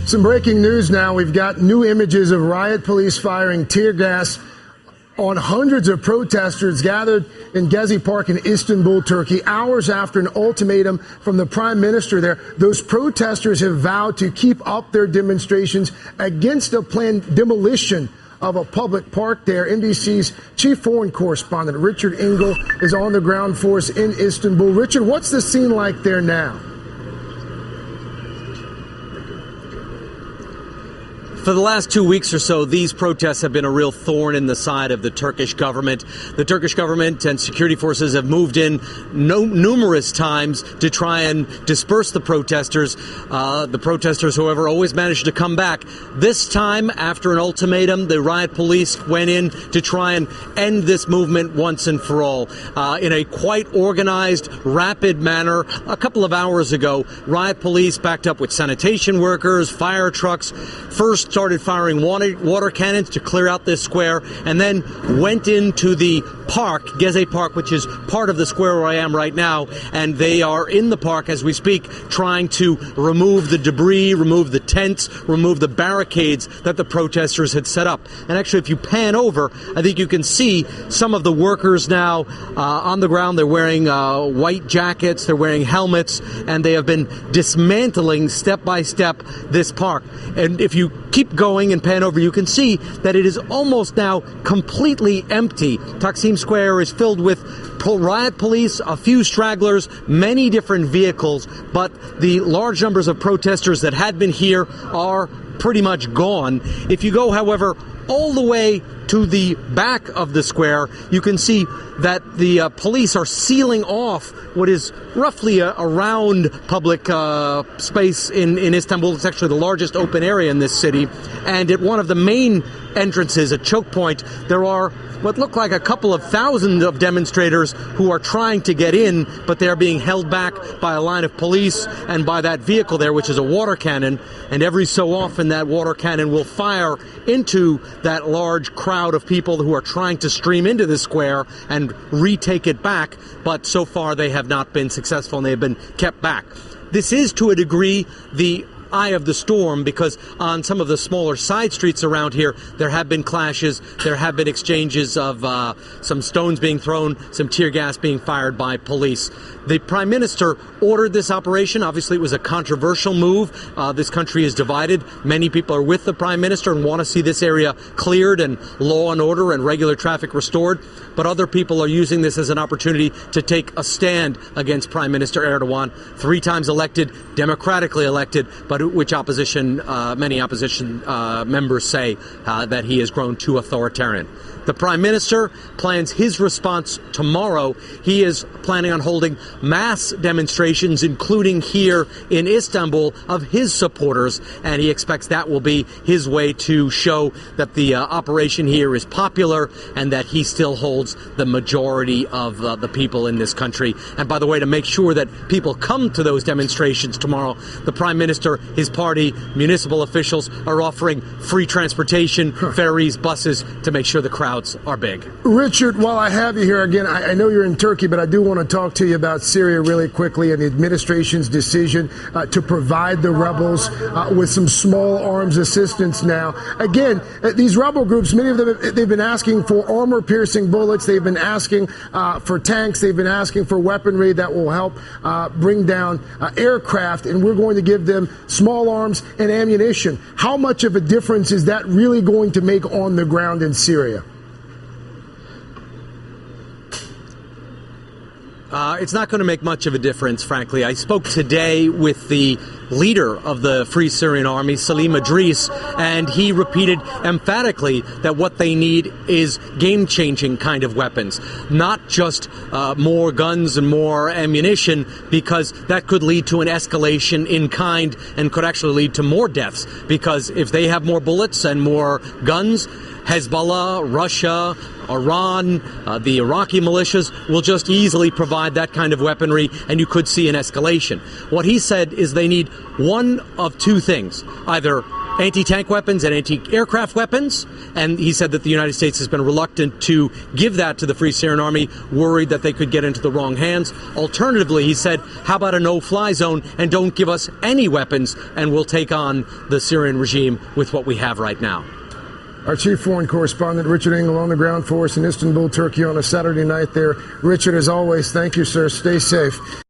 Some breaking news now. We've got new images of riot police firing tear gas on hundreds of protesters gathered in Gezi Park in Istanbul, Turkey, hours after an ultimatum from the prime minister there. Those protesters have vowed to keep up their demonstrations against a planned demolition of a public park there. NBC's chief foreign correspondent Richard Engel is on the ground for us in Istanbul. Richard, what's the scene like there now? For the last 2 weeks or so, these protests have been a real thorn in the side of the Turkish government. The Turkish government and security forces have moved in numerous times to try and disperse the protesters. The protesters, however, always managed to come back. This time, after an ultimatum, the riot police went in to try and end this movement once and for all. In a quite organized, rapid manner, a couple of hours ago, riot police backed up with sanitation workers, fire trucks, first started firing water cannons to clear out this square, and then went into the park, Gezi Park, which is part of the square where I am right now, and they are in the park as we speak, trying to remove the debris, remove the tents, remove the barricades that the protesters had set up. And actually, if you pan over, I think you can see some of the workers now on the ground. They're wearing white jackets, they're wearing helmets, and they have been dismantling step by step this park. And if you keep going and pan over, you can see that it is almost now completely empty. Taksim Square is filled with riot police, a few stragglers, many different vehicles, but the large numbers of protesters that had been here are pretty much gone. If you go, however, all the way to the back of the square, you can see that the police are sealing off what is roughly a round public space in Istanbul. It's actually the largest open area in this city. And at one of the main entrances, a choke point, there are what look like a couple of thousand of demonstrators who are trying to get in, but they're being held back by a line of police and by that vehicle there, which is a water cannon. And every so often that water cannon will fire into that large crowd of people who are trying to stream into the square and retake it back. But so far they have not been successful and they have been kept back. This is to a degree the eye of the storm, because on some of the smaller side streets around here, there have been clashes, there have been exchanges of some stones being thrown, some tear gas being fired by police. The Prime Minister ordered this operation. Obviously, it was a controversial move. This country is divided. Many people are with the Prime Minister and want to see this area cleared and law and order and regular traffic restored. But other people are using this as an opportunity to take a stand against Prime Minister Erdogan, 3 times elected, democratically elected, but which many opposition members say that he has grown too authoritarian. The Prime Minister plans his response tomorrow. He is planning on holding mass demonstrations, including here in Istanbul, of his supporters, and he expects that will be his way to show that the operation here is popular and that he still holds the majority of the people in this country. And by the way, to make sure that people come to those demonstrations tomorrow, the Prime Minister, his party, municipal officials are offering free transportation, ferries, buses, to make sure the crowds are big. Richard, while I have you here again, I know you're in Turkey, but I do want to talk to you about Syria really quickly and the administration's decision to provide the rebels with some small arms assistance now. Again, these rebel groups, many of them, they've been asking for armor-piercing bullets. They've been asking for tanks. They've been asking for weaponry that will help bring down aircraft, and we're going to give them small arms and ammunition. How much of a difference is that really going to make on the ground in Syria? It's not going to make much of a difference, frankly. I spoke today with the leader of the Free Syrian Army, Salim Idris, and he repeated emphatically that what they need is game-changing kind of weapons, not just more guns and more ammunition, because that could lead to an escalation in kind and could actually lead to more deaths, because if they have more bullets and more guns, Hezbollah, Russia, Iran, the Iraqi militias will just easily provide that kind of weaponry, and you could see an escalation. What he said is they need one of two things: either anti-tank weapons and anti-aircraft weapons. And he said that the United States has been reluctant to give that to the Free Syrian Army, worried that they could get into the wrong hands. Alternatively, he said, how about a no-fly zone and don't give us any weapons, and we'll take on the Syrian regime with what we have right now. Our chief foreign correspondent, Richard Engel, on the ground for us in Istanbul, Turkey on a Saturday night there. Richard, as always, thank you, sir. Stay safe.